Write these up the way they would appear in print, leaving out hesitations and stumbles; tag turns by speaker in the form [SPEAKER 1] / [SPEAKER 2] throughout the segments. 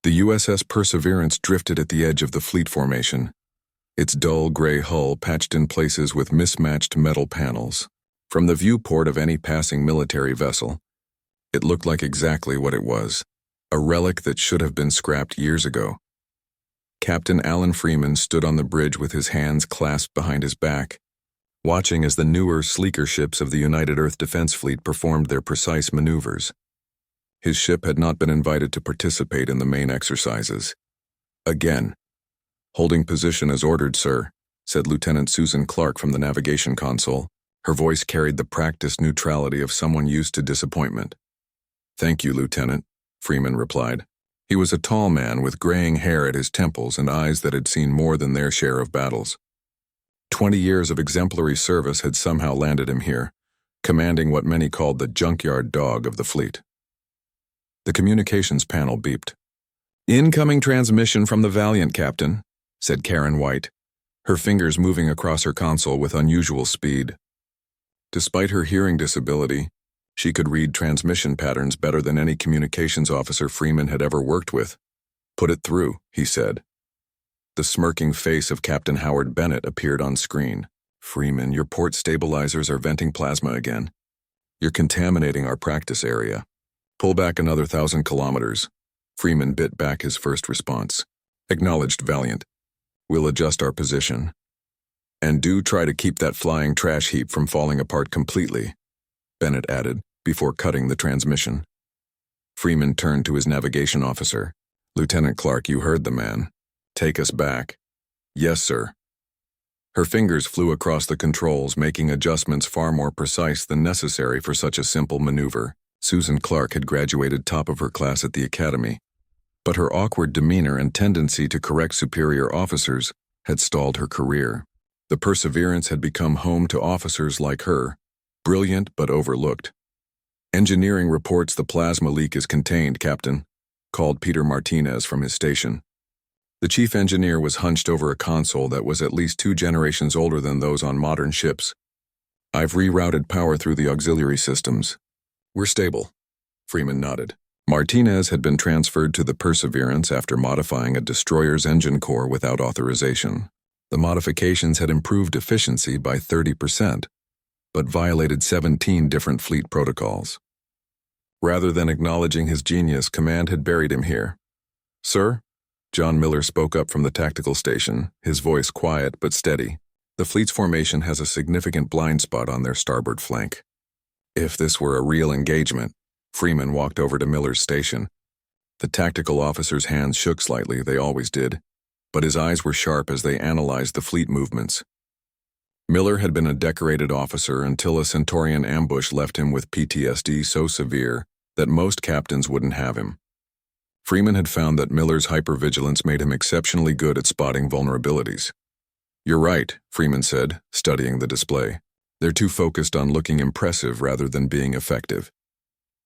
[SPEAKER 1] The USS Perseverance drifted at the edge of the fleet formation, its dull gray hull patched in places with mismatched metal panels. From the viewport of any passing military vessel, it looked like exactly what it was, a relic that should have been scrapped years ago. Captain Alan Freeman stood on the bridge with his hands clasped behind his back, watching as the newer, sleeker ships of the United Earth Defense Fleet performed their precise maneuvers. His ship had not been invited to participate in the main exercises. Again. "Holding position as ordered, sir," said Lieutenant Susan Clark from the navigation console. Her voice carried the practiced neutrality of someone used to disappointment. "Thank you, Lieutenant," Freeman replied. He was a tall man with graying hair at his temples and eyes that had seen more than their share of battles. 20 years of exemplary service had somehow landed him here, commanding what many called the junkyard dog of the fleet. The communications panel beeped. "Incoming transmission from the Valiant, Captain," said Karen White, her fingers moving across her console with unusual speed. Despite her hearing disability, she could read transmission patterns better than any communications officer Freeman had ever worked with. "Put it through," he said. The smirking face of Captain Howard Bennett appeared on screen. "Freeman, your port stabilizers are venting plasma again. You're contaminating our practice area. Pull back another 1,000 kilometers. Freeman bit back his first response. "Acknowledged, Valiant. We'll adjust our position. And do try to keep that flying trash heap from falling apart completely," Bennett added, before cutting the transmission. Freeman turned to his navigation officer. "Lieutenant Clark, you heard the man. Take us back." "Yes, sir." Her fingers flew across the controls, making adjustments far more precise than necessary for such a simple maneuver. Susan Clark had graduated top of her class at the academy, but her awkward demeanor and tendency to correct superior officers had stalled her career. The Perseverance had become home to officers like her, brilliant but overlooked. "Engineering reports the plasma leak is contained, Captain," called Peter Martinez from his station. The chief engineer was hunched over a console that was at least 2 generations older than those on modern ships. "I've rerouted power through the auxiliary systems. We're stable." Freeman nodded. Martinez had been transferred to the Perseverance after modifying a destroyer's engine core without authorization. The modifications had improved efficiency by 30%, but violated 17 different fleet protocols. Rather than acknowledging his genius, command had buried him here. "Sir?" John Miller spoke up from the tactical station, his voice quiet but steady. "The fleet's formation has a significant blind spot on their starboard flank." If this were a real engagement, Freeman walked over to Miller's station. The tactical officer's hands shook slightly, they always did, but his eyes were sharp as they analyzed the fleet movements. Miller had been a decorated officer until a Centaurian ambush left him with PTSD so severe that most captains wouldn't have him. Freeman had found that Miller's hypervigilance made him exceptionally good at spotting vulnerabilities. "You're right," Freeman said, studying the display. "They're too focused on looking impressive rather than being effective."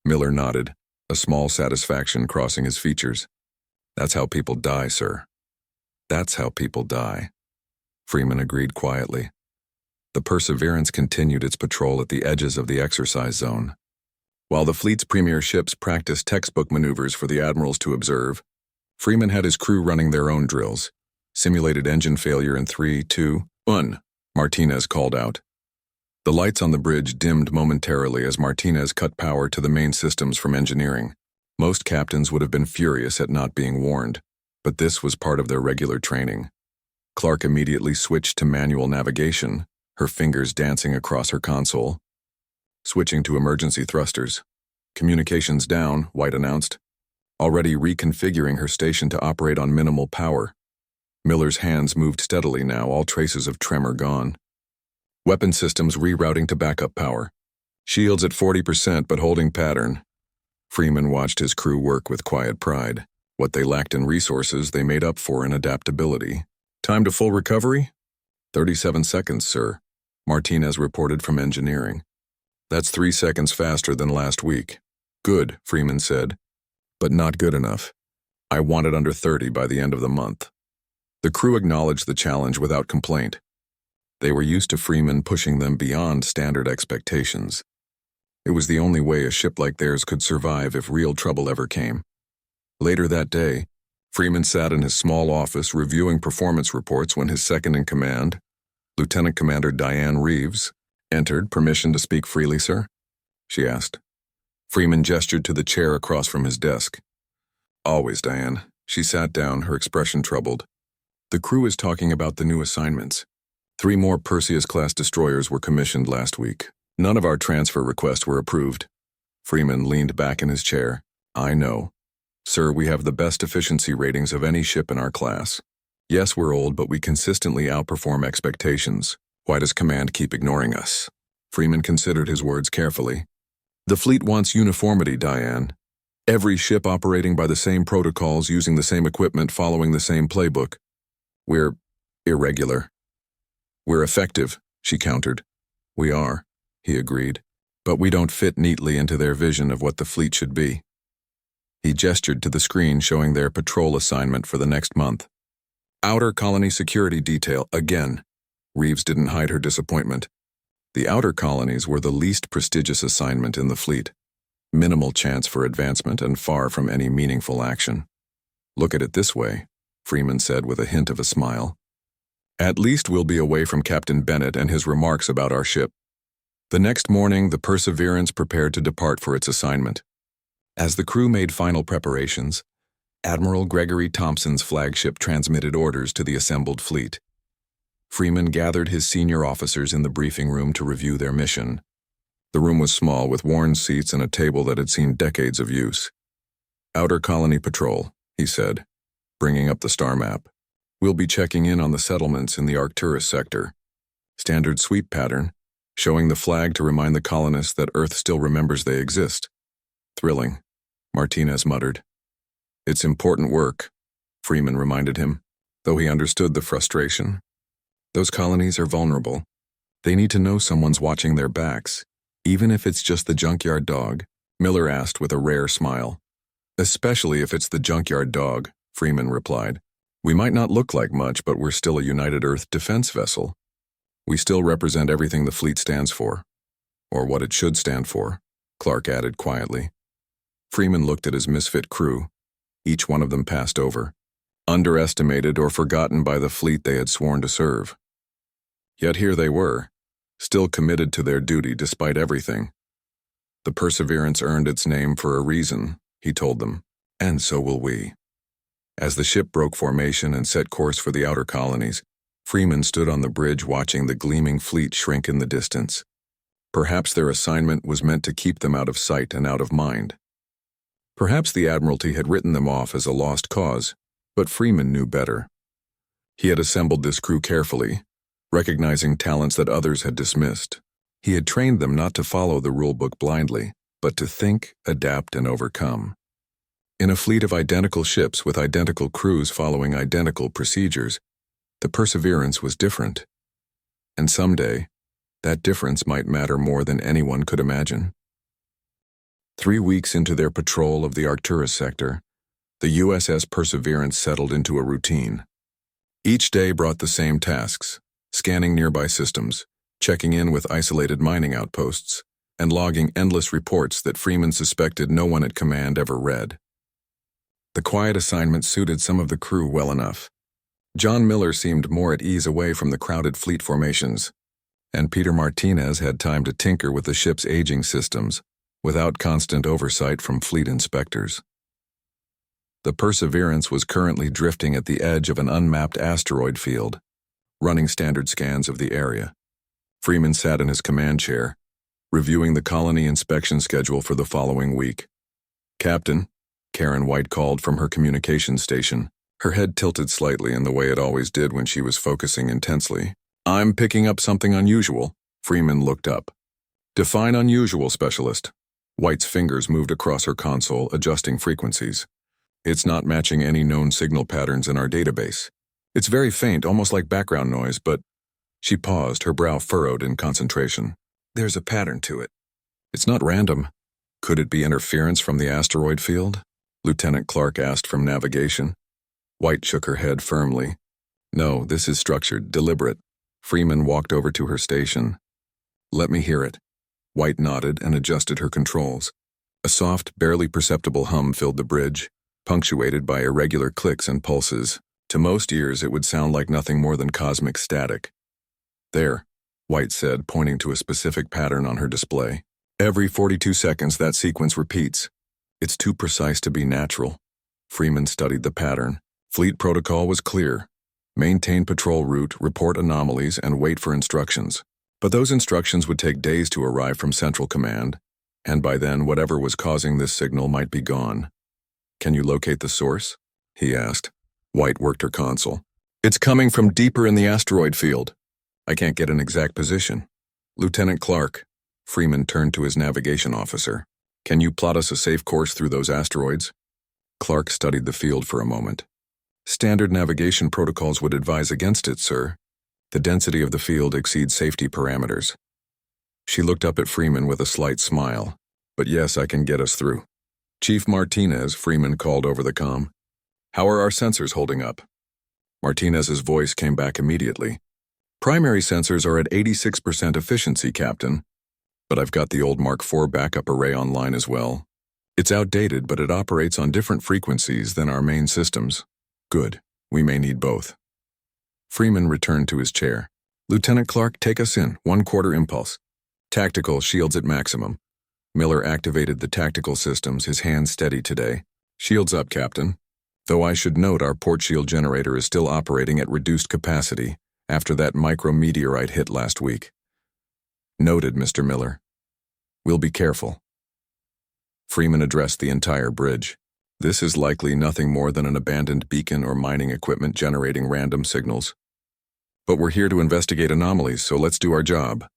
[SPEAKER 1] Miller nodded, a small satisfaction crossing his features. "That's how people die, sir." "That's how people die," Freeman agreed quietly. The Perseverance continued its patrol at the edges of the exercise zone. While the fleet's premier ships practiced textbook maneuvers for the admirals to observe, Freeman had his crew running their own drills. Simulated engine failure in 3, 2, 1, Martinez called out. The lights on the bridge dimmed momentarily as Martinez cut power to the main systems from engineering. Most captains would have been furious at not being warned, but this was part of their regular training. Clark immediately switched to manual navigation, her fingers dancing across her console. Switching to emergency thrusters. "Communications down," White announced, already reconfiguring her station to operate on minimal power. Miller's hands moved steadily now, all traces of tremor gone. "Weapon systems rerouting to backup power. Shields at 40% but holding pattern." Freeman watched his crew work with quiet pride. What they lacked in resources, they made up for in adaptability. "Time to full recovery?" 37 seconds, sir," Martinez reported from engineering. "That's 3 seconds faster than last week." "Good," Freeman said, "but not good enough. I want it under 30 by the end of the month." The crew acknowledged the challenge without complaint. They were used to Freeman pushing them beyond standard expectations. It was the only way a ship like theirs could survive if real trouble ever came. Later that day, Freeman sat in his small office reviewing performance reports when his second-in-command, Lieutenant Commander Diane Reeves, entered. "Permission to speak freely, sir?" she asked. Freeman gestured to the chair across from his desk. "Always, Diane." She sat down, her expression troubled. "The crew is talking about the new assignments. 3 more Perseus-class destroyers were commissioned last week. None of our transfer requests were approved." Freeman leaned back in his chair. "I know. Sir, we have the best efficiency ratings of any ship in our class. Yes, we're old, but we consistently outperform expectations. Why does Command keep ignoring us?" Freeman considered his words carefully. "The fleet wants uniformity, Diane. Every ship operating by the same protocols, using the same equipment, following the same playbook. We're irregular." "We're effective," she countered. "We are," he agreed, "but we don't fit neatly into their vision of what the fleet should be." He gestured to the screen showing their patrol assignment for the next month. "Outer Colony Security Detail, again." Reeves didn't hide her disappointment. The outer colonies were the least prestigious assignment in the fleet. Minimal chance for advancement and far from any meaningful action. "Look at it this way," Freeman said with a hint of a smile. "At least we'll be away from Captain Bennett and his remarks about our ship." The next morning, the Perseverance prepared to depart for its assignment. As the crew made final preparations, Admiral Gregory Thompson's flagship transmitted orders to the assembled fleet. Freeman gathered his senior officers in the briefing room to review their mission. The room was small, with worn seats and a table that had seen decades of use. "Outer Colony Patrol," he said, bringing up the star map. "We'll be checking in on the settlements in the Arcturus sector. Standard sweep pattern, showing the flag to remind the colonists that Earth still remembers they exist." "Thrilling," Martinez muttered. "It's important work," Freeman reminded him, though he understood the frustration. "Those colonies are vulnerable. They need to know someone's watching their backs, even if it's just the junkyard dog," Miller asked with a rare smile. "Especially if it's the junkyard dog," Freeman replied. "We might not look like much, but we're still a United Earth defense vessel. We still represent everything the fleet stands for. Or what it should stand for," Clark added quietly. Freeman looked at his misfit crew. Each one of them passed over, underestimated or forgotten by the fleet they had sworn to serve. Yet here they were, still committed to their duty despite everything. "The Perseverance earned its name for a reason," he told them, "and so will we." As the ship broke formation and set course for the outer colonies, Freeman stood on the bridge watching the gleaming fleet shrink in the distance. Perhaps their assignment was meant to keep them out of sight and out of mind. Perhaps the Admiralty had written them off as a lost cause, but Freeman knew better. He had assembled this crew carefully, recognizing talents that others had dismissed. He had trained them not to follow the rulebook blindly, but to think, adapt, and overcome. In a fleet of identical ships with identical crews following identical procedures, the Perseverance was different. And someday, that difference might matter more than anyone could imagine. 3 weeks into their patrol of the Arcturus sector, the USS Perseverance settled into a routine. Each day brought the same tasks: scanning nearby systems, checking in with isolated mining outposts, and logging endless reports that Freeman suspected no one at command ever read. The quiet assignment suited some of the crew well enough. John Miller seemed more at ease away from the crowded fleet formations, and Peter Martinez had time to tinker with the ship's aging systems, without constant oversight from fleet inspectors. The Perseverance was currently drifting at the edge of an unmapped asteroid field, running standard scans of the area. Freeman sat in his command chair, reviewing the colony inspection schedule for the following week. "Captain," Karen White called from her communications station, her head tilted slightly in the way it always did when she was focusing intensely. "I'm picking up something unusual." Freeman looked up. "Define unusual, Specialist." White's fingers moved across her console, adjusting frequencies. "It's not matching any known signal patterns in our database. It's very faint, almost like background noise, but—" She paused, her brow furrowed in concentration. "There's a pattern to it. It's not random. Could it be interference from the asteroid field?" Lieutenant Clark asked from navigation. White shook her head firmly. "No, this is structured, deliberate." Freeman walked over to her station. "Let me hear it." White nodded and adjusted her controls. A soft, barely perceptible hum filled the bridge. punctuated by irregular clicks and pulses. To most ears, it would sound like nothing more than cosmic static. "There," White said, pointing to a specific pattern on her display. "Every 42 seconds, that sequence repeats. It's too precise to be natural." Freeman studied the pattern. Fleet protocol was clear. Maintain patrol route, report anomalies, and wait for instructions. But those instructions would take days to arrive from Central Command, and by then whatever was causing this signal might be gone. "Can you locate the source?" he asked. White worked her console. "It's coming from deeper in the asteroid field. I can't get an exact position." "Lieutenant Clark," Freeman turned to his navigation officer. "Can you plot us a safe course through those asteroids?" Clark studied the field for a moment. "Standard navigation protocols would advise against it, sir. The density of the field exceeds safety parameters." She looked up at Freeman with a slight smile. "But yes, I can get us through." "Chief Martinez," Freeman called over the comm. "How are our sensors holding up?" Martinez's voice came back immediately. "Primary sensors are at 86% efficiency, Captain. But I've got the old Mark IV backup array online as well. It's outdated, but it operates on different frequencies than our main systems." "Good. We may need both." Freeman returned to his chair. "Lieutenant Clark, take us in, 1/4 impulse. Tactical, shields at maximum." Miller activated the tactical systems, his hands steady today. "Shields up, Captain. Though I should note our port shield generator is still operating at reduced capacity after that micrometeorite hit last week." "Noted, Mr. Miller. We'll be careful." Freeman addressed the entire bridge. "This is likely nothing more than an abandoned beacon or mining equipment generating random signals. But we're here to investigate anomalies, so let's do our job."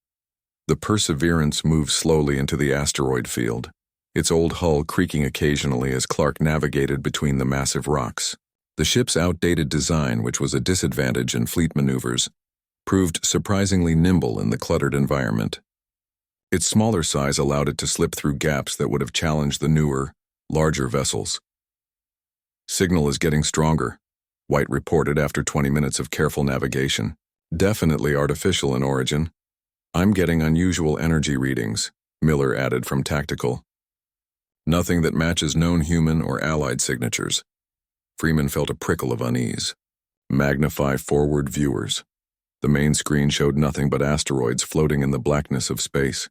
[SPEAKER 1] The Perseverance moved slowly into the asteroid field, its old hull creaking occasionally as Clark navigated between the massive rocks. The ship's outdated design, which was a disadvantage in fleet maneuvers, proved surprisingly nimble in the cluttered environment. Its smaller size allowed it to slip through gaps that would have challenged the newer, larger vessels. "Signal is getting stronger," White reported after 20 minutes of careful navigation. "Definitely artificial in origin." "I'm getting unusual energy readings," Miller added from tactical. "Nothing that matches known human or allied signatures." Freeman felt a prickle of unease. "Magnify forward viewers." The main screen showed nothing but asteroids floating in the blackness of space.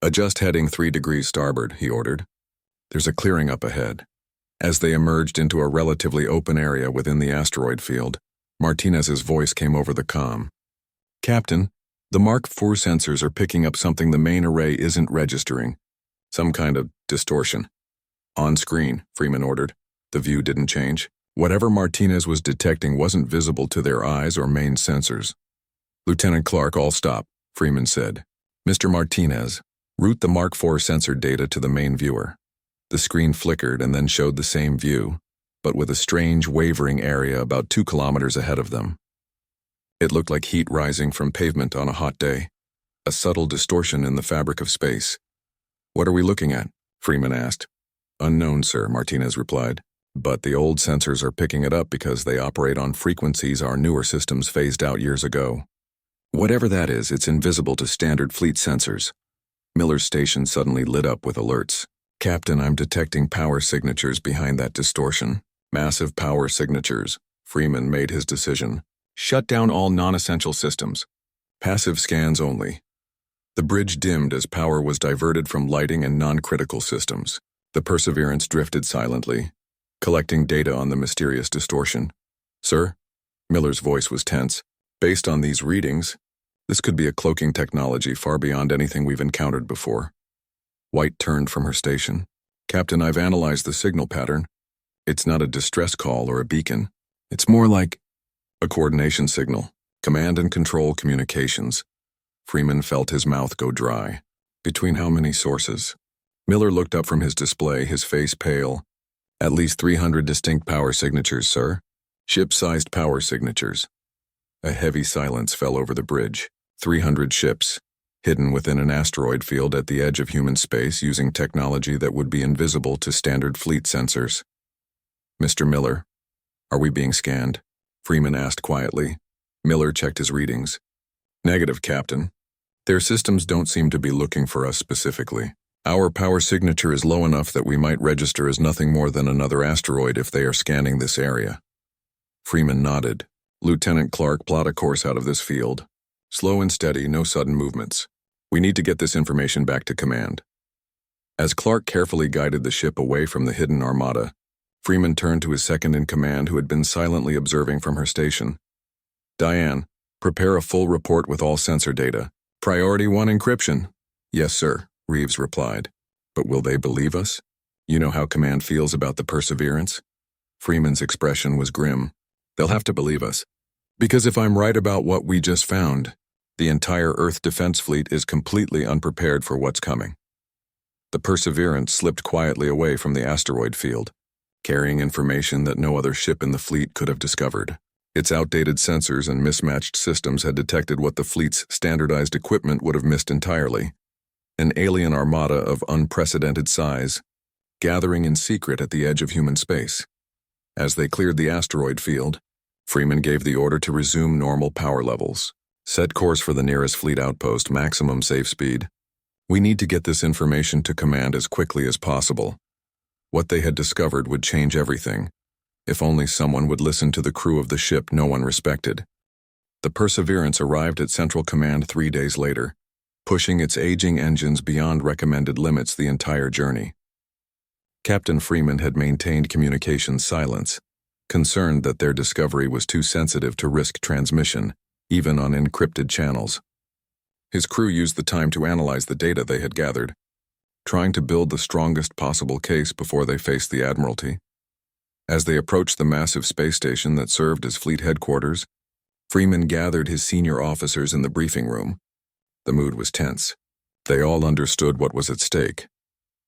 [SPEAKER 1] "Adjust heading 3 degrees starboard," he ordered. "There's a clearing up ahead." As they emerged into a relatively open area within the asteroid field, Martinez's voice came over the comm. "Captain, the Mark IV sensors are picking up something the main array isn't registering. Some kind of distortion." "On screen," Freeman ordered. The view didn't change. Whatever Martinez was detecting wasn't visible to their eyes or main sensors. "Lieutenant Clark, all stop," Freeman said. "Mr. Martinez, route the Mark IV sensor data to the main viewer." The screen flickered and then showed the same view, but with a strange, wavering area about 2 kilometers ahead of them. It looked like heat rising from pavement on a hot day, a subtle distortion in the fabric of space. "What are we looking at?" Freeman asked. "Unknown, sir," Martinez replied. "But the old sensors are picking it up because they operate on frequencies our newer systems phased out years ago. Whatever that is, it's invisible to standard fleet sensors." Miller's station suddenly lit up with alerts. "Captain, I'm detecting power signatures behind that distortion." "Massive power signatures." Freeman made his decision. "Shut down all non-essential systems. Passive scans only." The bridge dimmed as power was diverted from lighting and non-critical systems. The Perseverance drifted silently, collecting data on the mysterious distortion. "Sir?" Miller's voice was tense. "Based on these readings, this could be a cloaking technology far beyond anything we've encountered before." White turned from her station. "Captain, I've analyzed the signal pattern. It's not a distress call or a beacon. It's more like a coordination signal. Command and control communications." Freeman felt his mouth go dry. "Between how many sources?" Miller looked up from his display, his face pale. "At least 300 distinct power signatures, sir. Ship-sized power signatures." A heavy silence fell over the bridge. 300 ships, hidden within an asteroid field at the edge of human space using technology that would be invisible to standard fleet sensors. "Mr. Miller, are we being scanned?" Freeman asked quietly. Miller checked his readings. "Negative, Captain. Their systems don't seem to be looking for us specifically." Our power signature is low enough that we might register as nothing more than another asteroid if they are scanning this area. Freeman nodded. Lieutenant Clark, plot a course out of this field. Slow and steady, no sudden movements. We need to get this information back to command. As Clark carefully guided the ship away from the hidden Armada, Freeman turned to his second-in-command who had been silently observing from her station. Diane, prepare a full report with all sensor data. Priority 1 encryption. Yes, sir, Reeves replied. But will they believe us? You know how command feels about the Perseverance? Freeman's expression was grim. They'll have to believe us. Because if I'm right about what we just found, the entire Earth defense fleet is completely unprepared for what's coming. The Perseverance slipped quietly away from the asteroid field, carrying information that no other ship in the fleet could have discovered. Its outdated sensors and mismatched systems had detected what the fleet's standardized equipment would have missed entirely: an alien armada of unprecedented size, gathering in secret at the edge of human space. As they cleared the asteroid field, Freeman gave the order to resume normal power levels. Set course for the nearest fleet outpost, maximum safe speed. We need to get this information to command as quickly as possible. What they had discovered would change everything. If only someone would listen to the crew of the ship no one respected. The Perseverance arrived at Central Command 3 days later, pushing its aging engines beyond recommended limits the entire journey. Captain Freeman had maintained communications silence, concerned that their discovery was too sensitive to risk transmission, even on encrypted channels. His crew used the time to analyze the data they had gathered, trying to build the strongest possible case before they faced the Admiralty. As they approached the massive space station that served as fleet headquarters, Freeman gathered his senior officers in the briefing room. The mood was tense. They all understood what was at stake.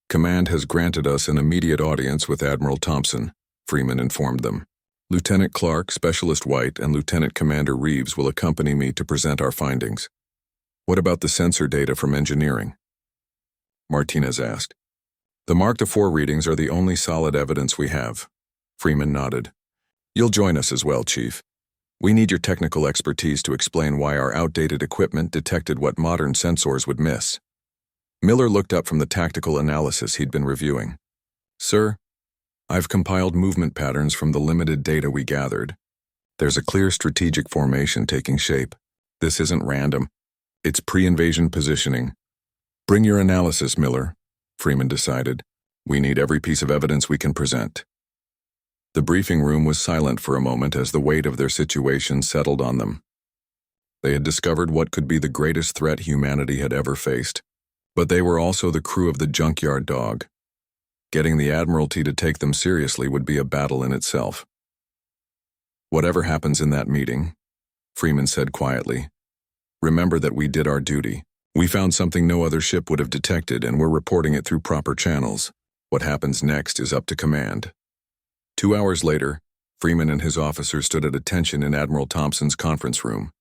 [SPEAKER 1] Command has granted us an immediate audience with Admiral Thompson, Freeman informed them. Lieutenant Clark, Specialist White, and Lieutenant Commander Reeves will accompany me to present our findings. What about the sensor data from engineering? Martinez asked. The Mark IV readings are the only solid evidence we have. Freeman nodded. You'll join us as well, Chief. We need your technical expertise to explain why our outdated equipment detected what modern sensors would miss. Miller looked up from the tactical analysis he'd been reviewing. Sir, I've compiled movement patterns from the limited data we gathered. There's a clear strategic formation taking shape. This isn't random. It's pre-invasion positioning. Bring your analysis, Miller, Freeman decided. We need every piece of evidence we can present. The briefing room was silent for a moment as the weight of their situation settled on them. They had discovered what could be the greatest threat humanity had ever faced, but they were also the crew of the junkyard dog. Getting the Admiralty to take them seriously would be a battle in itself. Whatever happens in that meeting, Freeman said quietly, remember that we did our duty. We found something no other ship would have detected, and we're reporting it through proper channels. What happens next is up to command. 2 hours later, Freeman and his officers stood at attention in Admiral Thompson's conference room.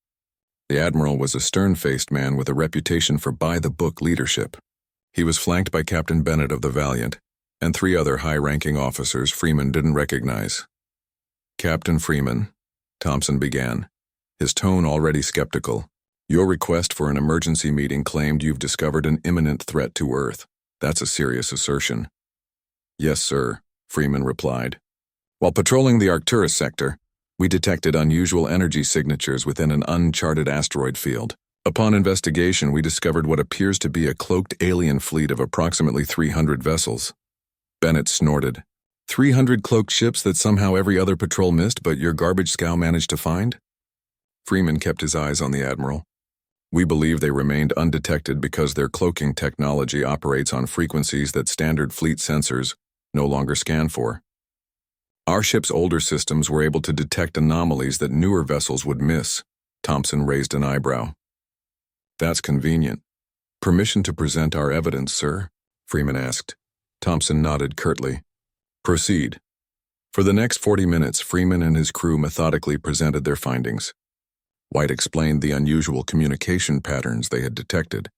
[SPEAKER 1] The Admiral was a stern-faced man with a reputation for by-the-book leadership. He was flanked by Captain Bennett of the Valiant, and 3 other high-ranking officers Freeman didn't recognize. Captain Freeman, Thompson began, his tone already skeptical. Your request for an emergency meeting claimed you've discovered an imminent threat to Earth. That's a serious assertion. Yes, sir, Freeman replied. While patrolling the Arcturus sector, we detected unusual energy signatures within an uncharted asteroid field. Upon investigation, we discovered what appears to be a cloaked alien fleet of approximately 300 vessels. Bennett snorted. 300 cloaked ships that somehow every other patrol missed, but your garbage scow managed to find? Freeman kept his eyes on the Admiral. We believe they remained undetected because their cloaking technology operates on frequencies that standard fleet sensors no longer scan for. Our ship's older systems were able to detect anomalies that newer vessels would miss. Thompson raised an eyebrow. That's convenient. Permission to present our evidence, sir? Freeman asked. Thompson nodded curtly. Proceed. For the next 40 minutes, Freeman and his crew methodically presented their findings. White explained the unusual communication patterns they had detected.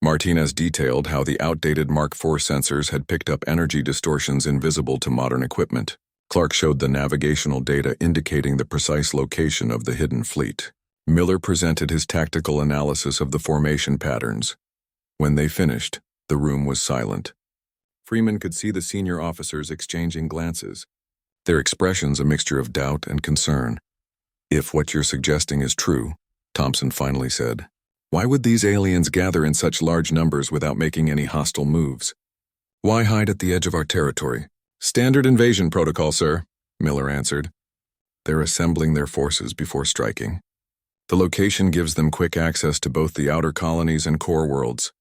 [SPEAKER 1] Martinez detailed how the outdated Mark IV sensors had picked up energy distortions invisible to modern equipment. Clark showed the navigational data indicating the precise location of the hidden fleet. Miller presented his tactical analysis of the formation patterns. When they finished, The room was silent. Freeman could see the senior officers exchanging glances, their expressions a mixture of doubt and concern. "If what you're suggesting is true," Thompson finally said, "why would these aliens gather in such large numbers without making any hostile moves? Why hide at the edge of our territory?" "Standard invasion protocol, sir," Miller answered. "They're assembling their forces before striking. The location gives them quick access to both the outer colonies and core worlds."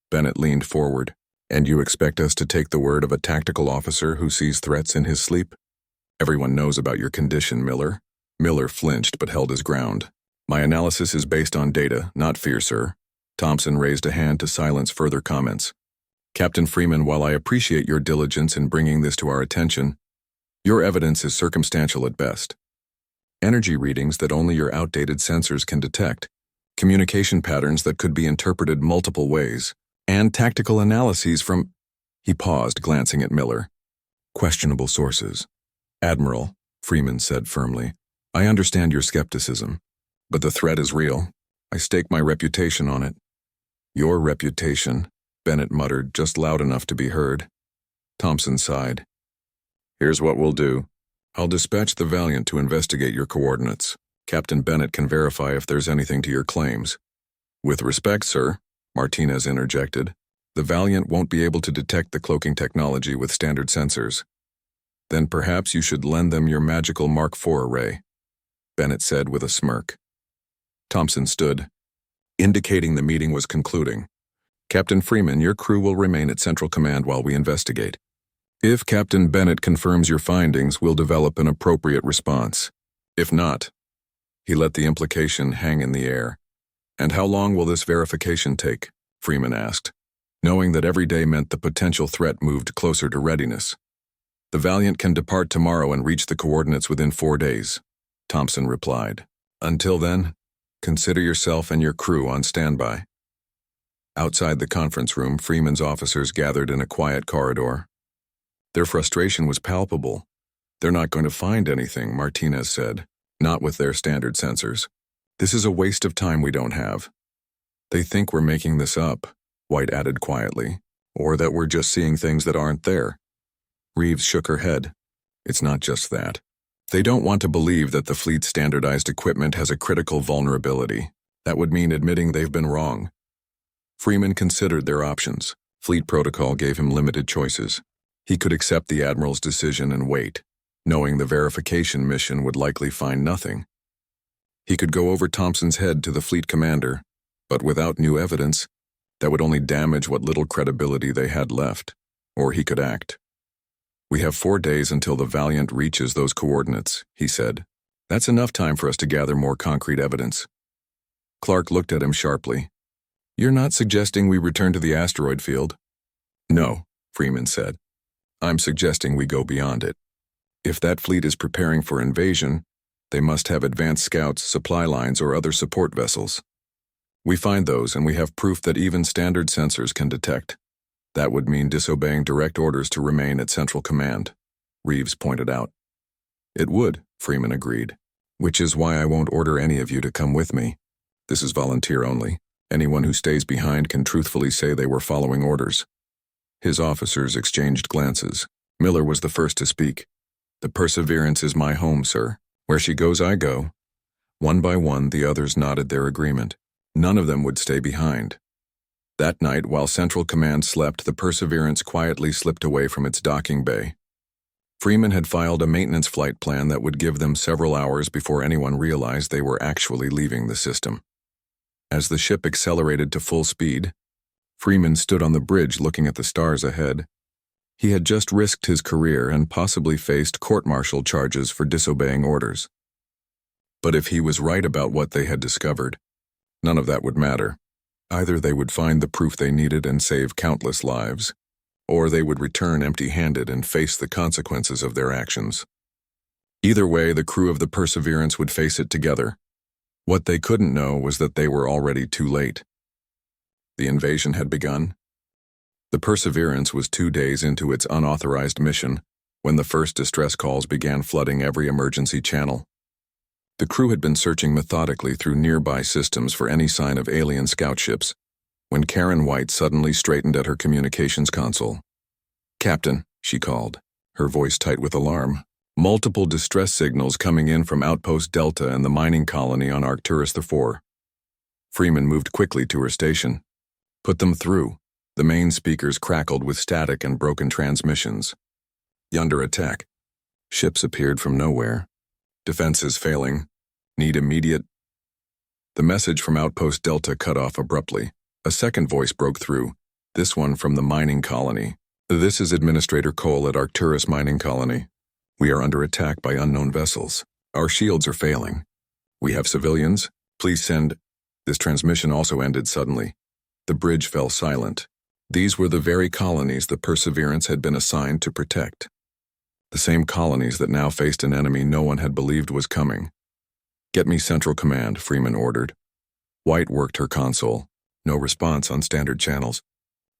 [SPEAKER 1] Bennett leaned forward. "And you expect us to take the word of a tactical officer who sees threats in his sleep? Everyone knows about your condition, Miller." Miller flinched but held his ground. "My analysis is based on data, not fear, sir." Thompson raised a hand to silence further comments. "Captain Freeman, while I appreciate your diligence in bringing this to our attention, your evidence is circumstantial at best. Energy readings that only your outdated sensors can detect, communication patterns that could be interpreted multiple ways, and tactical analyses from—" He paused, glancing at Miller. "Questionable sources." "Admiral," Freeman said firmly, "I understand your skepticism, but the threat is real. I stake my reputation on it." "Your reputation," Bennett muttered, just loud enough to be heard. Thompson sighed. "Here's what we'll do. I'll dispatch the Valiant to investigate your coordinates. Captain Bennett can verify if there's anything to your claims." "With respect, sir," Martinez interjected, "the Valiant won't be able to detect the cloaking technology with standard sensors." "Then perhaps you should lend them your magical Mark IV array," Bennett said with a smirk. Thompson stood, indicating the meeting was concluding. "Captain Freeman, your crew will remain at Central Command while we investigate. If Captain Bennett confirms your findings, we'll develop an appropriate response. If not—" He let the implication hang in the air. "And how long will this verification take?" Freeman asked, knowing that every day meant the potential threat moved closer to readiness. "The Valiant can depart tomorrow and reach the coordinates within 4 days," Thompson replied. "Until then, consider yourself and your crew on standby." Outside the conference room, Freeman's officers gathered in a quiet corridor. Their frustration was palpable. "They're not going to find anything," Martinez said. "Not with their standard sensors. This is a waste of time we don't have." "They think we're making this up," White added quietly, "or that we're just seeing things that aren't there." Reeves shook her head. "It's not just that. They don't want to believe that the fleet's standardized equipment has a critical vulnerability. That would mean admitting they've been wrong." Freeman considered their options. Fleet protocol gave him limited choices. He could accept the Admiral's decision and wait, knowing the verification mission would likely find nothing. He could go over Thompson's head to the fleet commander, but without new evidence, that would only damage what little credibility they had left. Or he could act. "We have 4 days until the Valiant reaches those coordinates," he said. "That's enough time for us to gather more concrete evidence." Clark looked at him sharply. "You're not suggesting we return to the asteroid field?" "No," Freeman said. "I'm suggesting we go beyond it. If that fleet is preparing for invasion, they must have advanced scouts, supply lines, or other support vessels. We find those, and we have proof that even standard sensors can detect. That would mean disobeying direct orders to remain at Central Command," Reeves pointed out. "It would," Freeman agreed, "which is why I won't order any of you to come with me. This is volunteer only. Anyone who stays behind can truthfully say they were following orders." His officers exchanged glances. Miller was the first to speak. "The Perseverance is my home, sir. Where she goes, I go." One by one, the others nodded their agreement. None of them would stay behind. That night, while Central Command slept, the Perseverance quietly slipped away from its docking bay. Freeman had filed a maintenance flight plan that would give them several hours before anyone realized they were actually leaving the system. As the ship accelerated to full speed, Freeman stood on the bridge looking at the stars ahead. He had just risked his career and possibly faced court-martial charges for disobeying orders. But if he was right about what they had discovered, none of that would matter. Either they would find the proof they needed and save countless lives, or they would return empty-handed and face the consequences of their actions. Either way, the crew of the Perseverance would face it together. What they couldn't know was that they were already too late. The invasion had begun. The Perseverance was 2 days into its unauthorized mission when the first distress calls began flooding every emergency channel. The crew had been searching methodically through nearby systems for any sign of alien scout ships, when Karen White suddenly straightened at her communications console. "Captain," she called, her voice tight with alarm. "Multiple distress signals coming in from Outpost Delta and the mining colony on Arcturus IV." Freeman moved quickly to her station. "Put them through." The main speakers crackled with static and broken transmissions. "Under attack. Ships appeared from nowhere. Defenses failing. Need immediate..." The message from Outpost Delta cut off abruptly. A second voice broke through, this one from the mining colony. "This is Administrator Cole at Arcturus Mining Colony. We are under attack by unknown vessels. Our shields are failing. We have civilians. Please send..." This transmission also ended suddenly. The bridge fell silent. These were the very colonies the Perseverance had been assigned to protect. The same colonies that now faced an enemy no one had believed was coming. "Get me Central Command," Freeman ordered. White worked her console. No response on standard channels.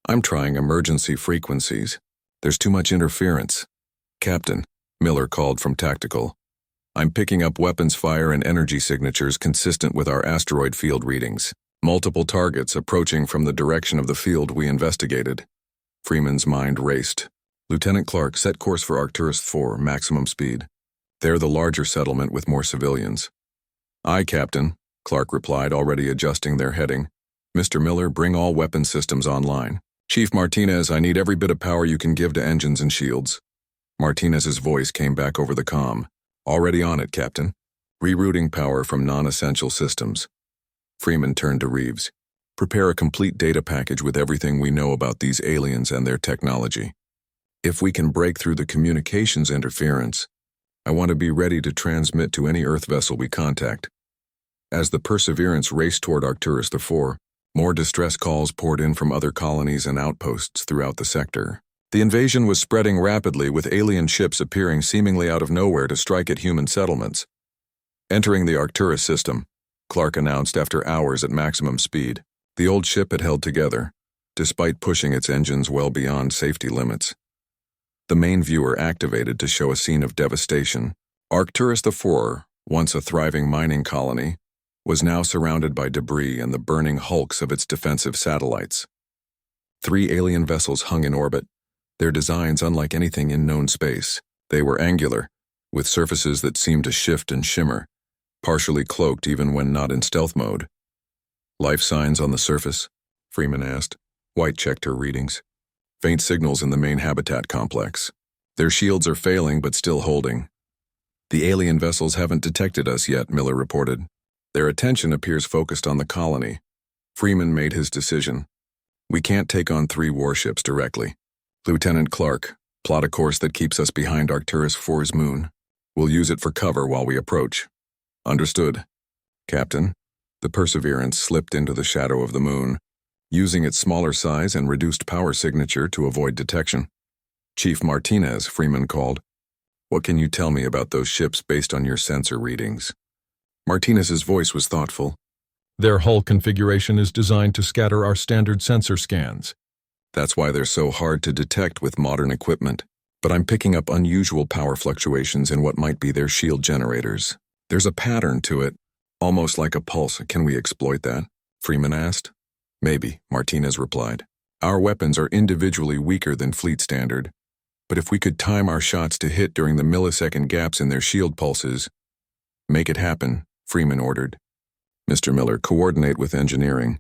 [SPEAKER 1] "I'm trying emergency frequencies. There's too much interference." "Captain," Miller called from Tactical. "I'm picking up weapons fire and energy signatures consistent with our asteroid field readings. Multiple targets approaching from the direction of the field we investigated." Freeman's mind raced. "Lieutenant Clark, set course for Arcturus IV, maximum speed. They're the larger settlement with more civilians." "Aye, Captain," Clark replied, already adjusting their heading. "Mr. Miller, bring all weapon systems online. Chief Martinez, I need every bit of power you can give to engines and shields." Martinez's voice came back over the comm. "Already on it, Captain. Rerouting power from non-essential systems." Freeman turned to Reeves. "Prepare a complete data package with everything we know about these aliens and their technology. If we can break through the communications interference, I want to be ready to transmit to any Earth vessel we contact." As the Perseverance raced toward Arcturus IV, more distress calls poured in from other colonies and outposts throughout the sector. The invasion was spreading rapidly, with alien ships appearing seemingly out of nowhere to strike at human settlements. "Entering the Arcturus system," Clark announced after hours at maximum speed. The old ship had held together, despite pushing its engines well beyond safety limits. The main viewer activated to show a scene of devastation. Arcturus IV, once a thriving mining colony, was now surrounded by debris and the burning hulks of its defensive satellites. 3 alien vessels hung in orbit, their designs unlike anything in known space. They were angular, with surfaces that seemed to shift and shimmer, partially cloaked even when not in stealth mode. "Life signs on the surface?" Freeman asked. White checked her readings. "Faint signals in the main habitat complex. Their shields are failing but still holding." "The alien vessels haven't detected us yet," Miller reported. "Their attention appears focused on the colony." Freeman made his decision. "We can't take on 3 warships directly. Lieutenant Clark, plot a course that keeps us behind Arcturus IV's moon. We'll use it for cover while we approach." "Understood." "Captain." The Perseverance slipped into the shadow of the moon, using its smaller size and reduced power signature to avoid detection. "Chief Martinez," Freeman called. "What can you tell me about those ships based on your sensor readings?" Martinez's voice was thoughtful.
[SPEAKER 2] "Their hull configuration is designed to scatter our standard sensor scans.
[SPEAKER 1] That's why they're so hard to detect with modern equipment. But I'm picking up unusual power fluctuations in what might be their shield generators. There's a pattern to it, almost like a pulse. Can we exploit that?" Freeman asked. "Maybe," Martinez replied. "Our weapons are individually weaker than fleet standard, but if we could time our shots to hit during the millisecond gaps in their shield pulses..." "Make it happen," Freeman ordered. "Mr. Miller, coordinate with engineering.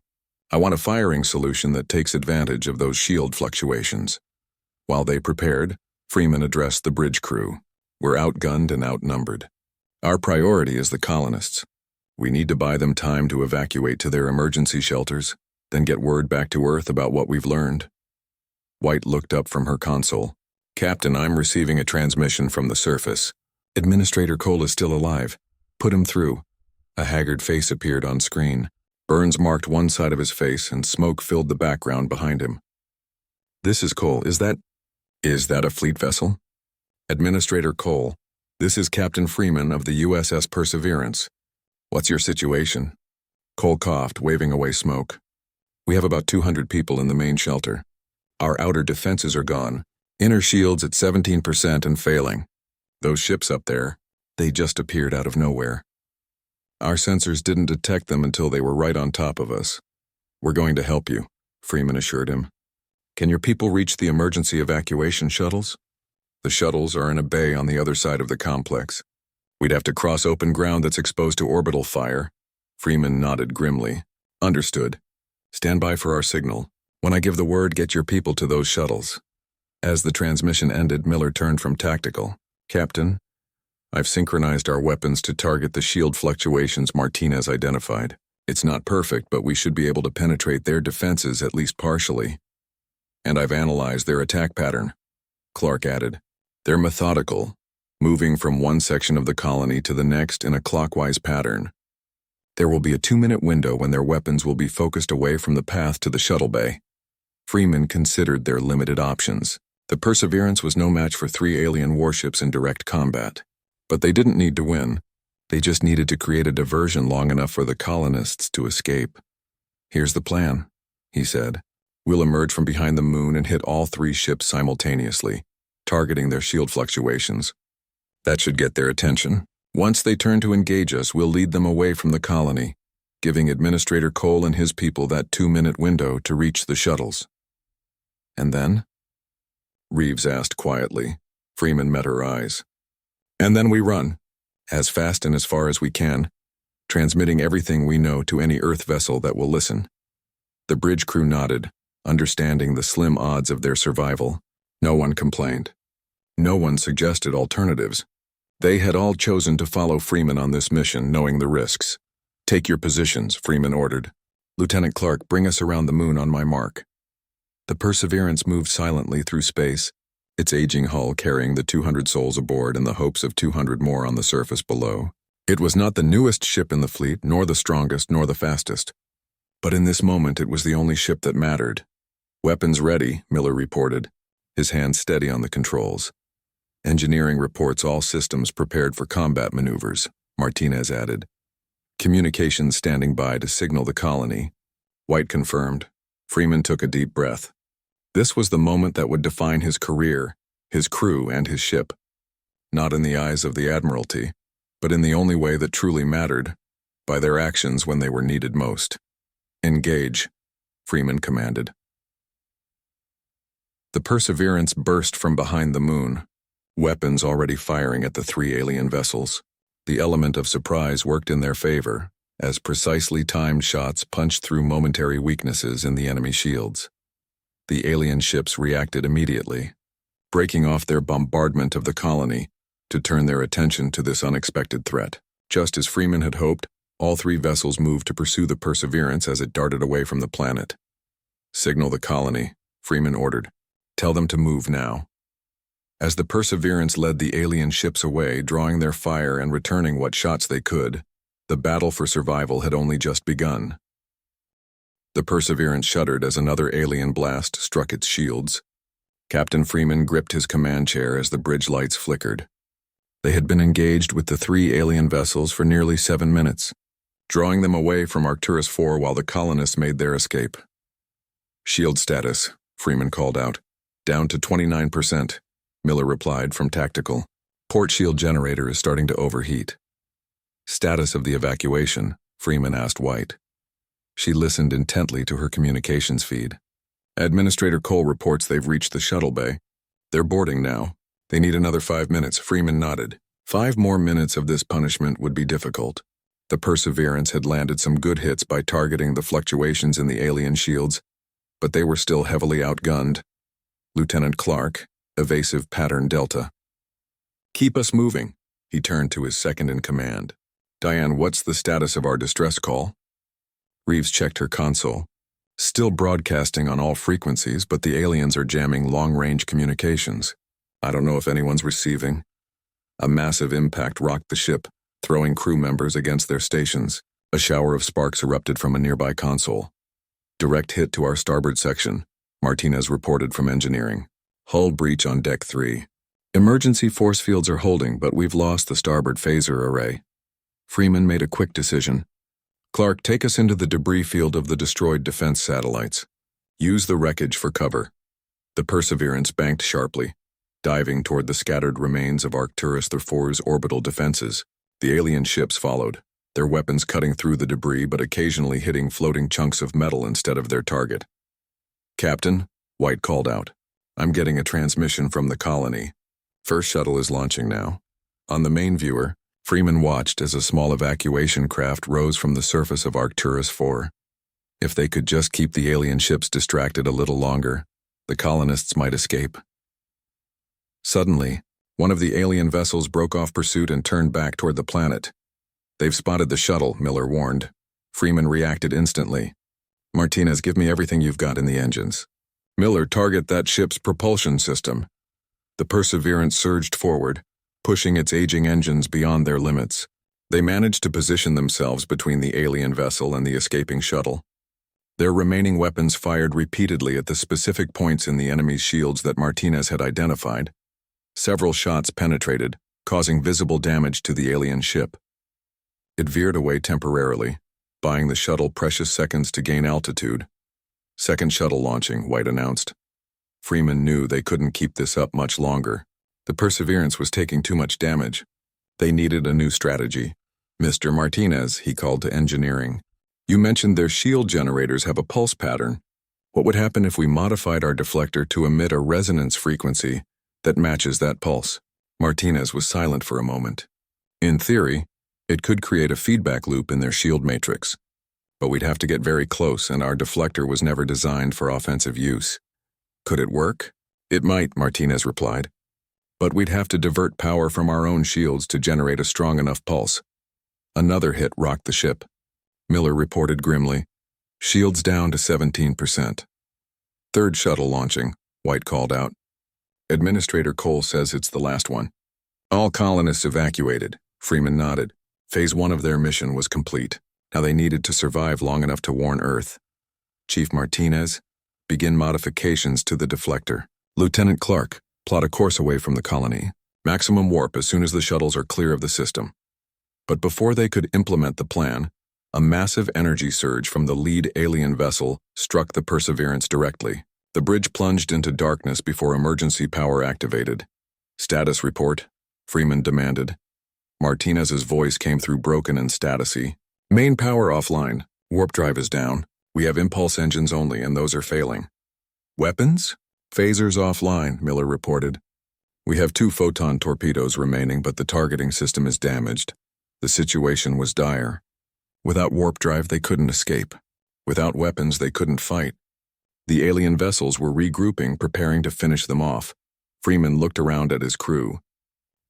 [SPEAKER 1] I want a firing solution that takes advantage of those shield fluctuations." While they prepared, Freeman addressed the bridge crew. "We're outgunned and outnumbered. Our priority is the colonists. We need to buy them time to evacuate to their emergency shelters, then get word back to Earth about what we've learned." White looked up from her console. "Captain, I'm receiving a transmission from the surface. Administrator Cole is still alive. Put him through." A haggard face appeared on screen. Burns marked one side of his face and smoke filled the background behind him. "This is Cole. Is that a fleet vessel?" "Administrator Cole, this is Captain Freeman of the USS Perseverance. What's your situation?" Cole coughed, waving away smoke. "We have about 200 people in the main shelter. Our outer defenses are gone. Inner shields at 17% and failing. Those ships up there, they just appeared out of nowhere. Our sensors didn't detect them until they were right on top of us. We're going to help you. Freeman assured him. Can your people reach the emergency evacuation shuttles? The shuttles are in a bay on the other side of the complex. We'd have to cross open ground that's exposed to orbital fire. Freeman nodded grimly. Understood. Stand by for our signal. When I give the word, get your people to those shuttles. As the transmission ended, Miller turned from tactical. Captain, I've synchronized our weapons to target the shield fluctuations Martinez identified. It's not perfect, but we should be able to penetrate their defenses at least partially. And I've analyzed their attack pattern, Clark added. They're methodical, moving from one section of the colony to the next in a clockwise pattern. There will be a 2-minute window when their weapons will be focused away from the path to the shuttle bay. Freeman considered their limited options. The Perseverance was no match for 3 alien warships in direct combat. But they didn't need to win. They just needed to create a diversion long enough for the colonists to escape. Here's the plan, he said. We'll emerge from behind the moon and hit all 3 ships simultaneously, targeting their shield fluctuations. That should get their attention. Once they turn to engage us, we'll lead them away from the colony, giving Administrator Cole and his people that 2-minute window to reach the shuttles. And then? Reeves asked quietly. Freeman met her eyes. And then we run, as fast and as far as we can, transmitting everything we know to any Earth vessel that will listen. The bridge crew nodded, understanding the slim odds of their survival. No one complained. No one suggested alternatives. They had all chosen to follow Freeman on this mission, knowing the risks. Take your positions, Freeman ordered. Lieutenant Clark, bring us around the moon on my mark. The Perseverance moved silently through space, its aging hull carrying the 200 souls aboard in the hopes of 200 more on the surface below. It was not the newest ship in the fleet, nor the strongest, nor the fastest. But in this moment, it was the only ship that mattered. Weapons ready, Miller reported, his hand steady on the controls. Engineering reports all systems prepared for combat maneuvers, Martinez added. Communications standing by to signal the colony. White confirmed. Freeman took a deep breath. This was the moment that would define his career, his crew, and his ship. Not in the eyes of the Admiralty, but in the only way that truly mattered, by their actions when they were needed most. Engage, Freeman commanded. The Perseverance burst from behind the moon, weapons already firing at the 3 alien vessels. The element of surprise worked in their favor, as precisely timed shots punched through momentary weaknesses in the enemy shields. The alien ships reacted immediately, breaking off their bombardment of the colony to turn their attention to this unexpected threat. Just as Freeman had hoped, all 3 vessels moved to pursue the Perseverance as it darted away from the planet. Signal the colony, Freeman ordered. Tell them to move now. As the Perseverance led the alien ships away, drawing their fire and returning what shots they could, the battle for survival had only just begun. The Perseverance shuddered as another alien blast struck its shields. Captain Freeman gripped his command chair as the bridge lights flickered. They had been engaged with the 3 alien vessels for nearly 7 minutes, drawing them away from Arcturus 4 while the colonists made their escape. Shield status, Freeman called out. Down to 29%, Miller replied from tactical. Port shield generator is starting to overheat. Status of the evacuation, Freeman asked White. She listened intently to her communications feed. Administrator Cole reports they've reached the shuttle bay. They're boarding now. They need another 5 minutes, Freeman nodded. 5 more minutes of this punishment would be difficult. The Perseverance had landed some good hits by targeting the fluctuations in the alien shields, but they were still heavily outgunned. Lieutenant Clark, evasive pattern Delta. Keep us moving, he turned to his second-in-command. Diane, what's the status of our distress call? Reeves checked her console. Still broadcasting on all frequencies, but the aliens are jamming long-range communications. I don't know if anyone's receiving. A massive impact rocked the ship, throwing crew members against their stations. A shower of sparks erupted from a nearby console. Direct hit to our starboard section, Martinez reported from engineering. Hull breach on deck 3. Emergency force fields are holding, but we've lost the starboard phaser array. Freeman made a quick decision. Clark, take us into the debris field of the destroyed defense satellites. Use the wreckage for cover. The Perseverance banked sharply, diving toward the scattered remains of Arcturus IV's orbital defenses. The alien ships followed, their weapons cutting through the debris but occasionally hitting floating chunks of metal instead of their target. "Captain," White called out. "I'm getting a transmission from the colony. First shuttle is launching now." On the main viewer, Freeman watched as a small evacuation craft rose from the surface of Arcturus 4. If they could just keep the alien ships distracted a little longer, the colonists might escape. Suddenly, one of the alien vessels broke off pursuit and turned back toward the planet. "They've spotted the shuttle," Miller warned. Freeman reacted instantly. "Martinez, give me everything you've got in the engines." "Miller, target that ship's propulsion system." The Perseverance surged forward, pushing its aging engines beyond their limits. They managed to position themselves between the alien vessel and the escaping shuttle. Their remaining weapons fired repeatedly at the specific points in the enemy's shields that Martinez had identified. Several shots penetrated, causing visible damage to the alien ship. It veered away temporarily, buying the shuttle precious seconds to gain altitude. "Second shuttle launching," White announced. Freeman knew they couldn't keep this up much longer. The Perseverance was taking too much damage. They needed a new strategy. "Mr. Martinez," he called to engineering. "You mentioned their shield generators have a pulse pattern. What would happen if we modified our deflector to emit a resonance frequency that matches that pulse?" Martinez was silent for a moment. "In theory, it could create a feedback loop in their shield matrix. But we'd have to get very close, and our deflector was never designed for offensive use." "Could it work?" "It might," Martinez replied. "But we'd have to divert power from our own shields to generate a strong enough pulse." Another hit rocked the ship. Miller reported grimly, "Shields down to 17%. "Third shuttle launching," White called out. "Administrator Cole says it's the last one." "All colonists evacuated," Freeman nodded. Phase 1 of their mission was complete. Now they needed to survive long enough to warn Earth. "Chief Martinez, begin modifications to the deflector. Lieutenant Clark, plot a course away from the colony. Maximum warp as soon as the shuttles are clear of the system." But before they could implement the plan, a massive energy surge from the lead alien vessel struck the Perseverance directly. The bridge plunged into darkness before emergency power activated. "Status report," Freeman demanded. Martinez's voice came through broken and statusy. "Main power offline. Warp drive is down. We have impulse engines only, and those are failing." "Weapons?" "Phasers offline," Miller reported. "We have 2 photon torpedoes remaining, but the targeting system is damaged." The situation was dire. Without warp drive, they couldn't escape. Without weapons, they couldn't fight. The alien vessels were regrouping, preparing to finish them off. Freeman looked around at his crew.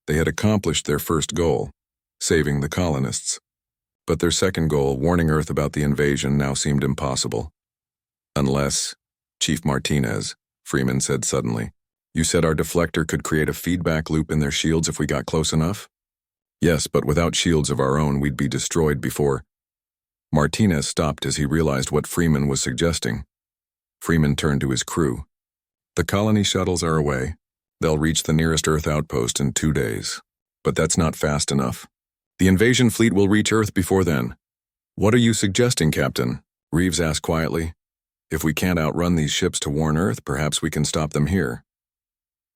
[SPEAKER 1] They had accomplished their first goal, saving the colonists. But their second goal, warning Earth about the invasion, now seemed impossible. "Unless, Chief Martinez," Freeman said suddenly, "you said our deflector could create a feedback loop in their shields if we got close enough?" "Yes, but without shields of our own, we'd be destroyed before." Martinez stopped as he realized what Freeman was suggesting. Freeman turned to his crew. "The colony shuttles are away. They'll reach the nearest Earth outpost in 2 days. But that's not fast enough. The invasion fleet will reach Earth before then." "What are you suggesting, Captain?" Reeves asked quietly. "If we can't outrun these ships to warn Earth, perhaps we can stop them here."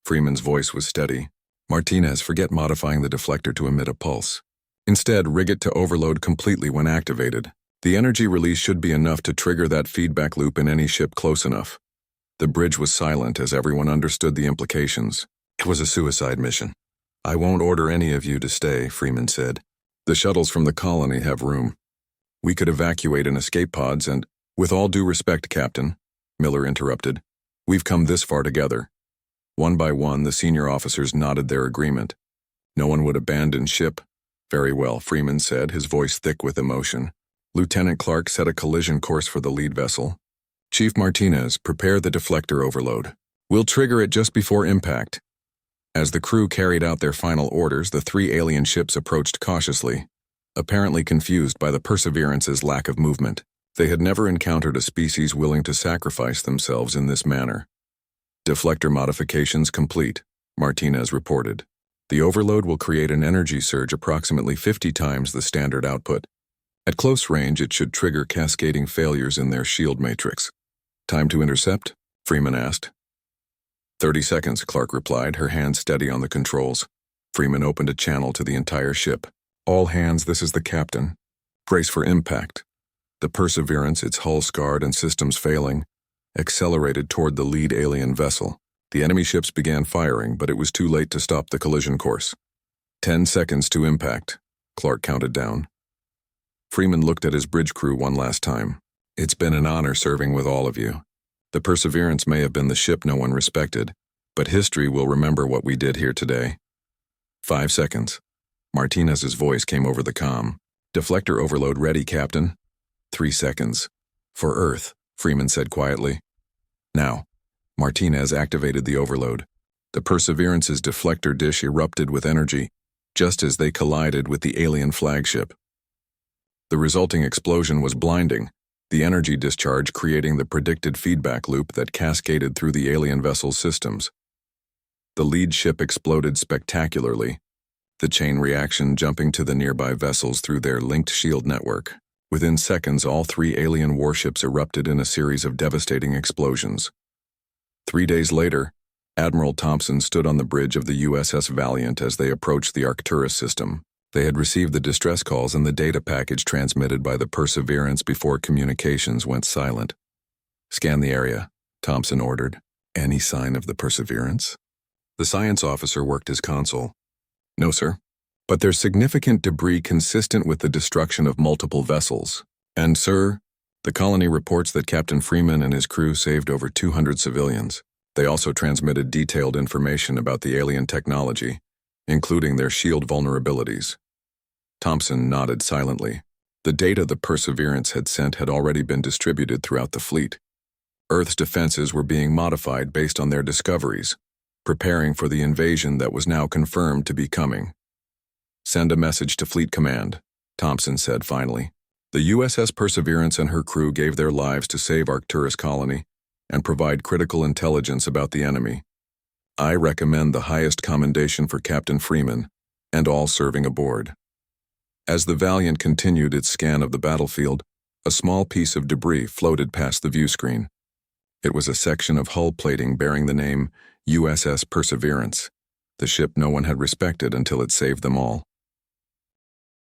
[SPEAKER 1] Freeman's voice was steady. "Martinez, forget modifying the deflector to emit a pulse. Instead, rig it to overload completely when activated. The energy release should be enough to trigger that feedback loop in any ship close enough." The bridge was silent as everyone understood the implications. "It was a suicide mission. I won't order any of you to stay," Freeman said. "The shuttles from the colony have room. We could evacuate in escape pods and—" "With all due respect, Captain," Miller interrupted, "we've come this far together." One by one, the senior officers nodded their agreement. No one would abandon ship. "Very well," Freeman said, his voice thick with emotion. Lieutenant Clark set a collision course for the lead vessel. "Chief Martinez, prepare the deflector overload. We'll trigger it just before impact." As the crew carried out their final orders, the 3 alien ships approached cautiously, apparently confused by the Perseverance's lack of movement. They had never encountered a species willing to sacrifice themselves in this manner. "Deflector modifications complete," Martinez reported. "The overload will create an energy surge approximately 50 times the standard output. At close range, it should trigger cascading failures in their shield matrix." "Time to intercept?" Freeman asked. 30 seconds, Clark replied, her hand steady on the controls. Freeman opened a channel to the entire ship. "All hands, this is the captain. Brace for impact. The Perseverance, its hull scarred and systems failing, accelerated toward the lead alien vessel. The enemy ships began firing, but it was too late to stop the collision course. 10 seconds to impact, Clark counted down. Freeman looked at his bridge crew one last time. It's been an honor serving with all of you. The Perseverance may have been the ship no one respected, but history will remember what we did here today. 5 seconds. Martinez's voice came over the comm. Deflector overload ready, Captain. 3 seconds. For Earth, Freeman said quietly. Now. Martinez activated the overload. The Perseverance's deflector dish erupted with energy, just as they collided with the alien flagship. The resulting explosion was blinding, the energy discharge creating the predicted feedback loop that cascaded through the alien vessel's systems. The lead ship exploded spectacularly, the chain reaction jumping to the nearby vessels through their linked shield network. Within seconds, all 3 alien warships erupted in a series of devastating explosions. 3 days later, Admiral Thompson stood on the bridge of the USS Valiant as they approached the Arcturus system. They had received the distress calls and the data package transmitted by the Perseverance before communications went silent. "Scan the area," Thompson ordered. "Any sign of the Perseverance?" The science officer worked his console. "No, sir. But there's significant debris consistent with the destruction of multiple vessels. And, sir, the colony reports that Captain Freeman and his crew saved over 200 civilians. They also transmitted detailed information about the alien technology, including their shield vulnerabilities." Thompson nodded silently. The data the Perseverance had sent had already been distributed throughout the fleet. Earth's defenses were being modified based on their discoveries, preparing for the invasion that was now confirmed to be coming. "Send a message to Fleet Command," Thompson said finally. "The USS Perseverance and her crew gave their lives to save Arcturus colony and provide critical intelligence about the enemy. I recommend the highest commendation for Captain Freeman and all serving aboard." As the Valiant continued its scan of the battlefield, a small piece of debris floated past the view screen. It was a section of hull plating bearing the name USS Perseverance, the ship no one had respected until it saved them all.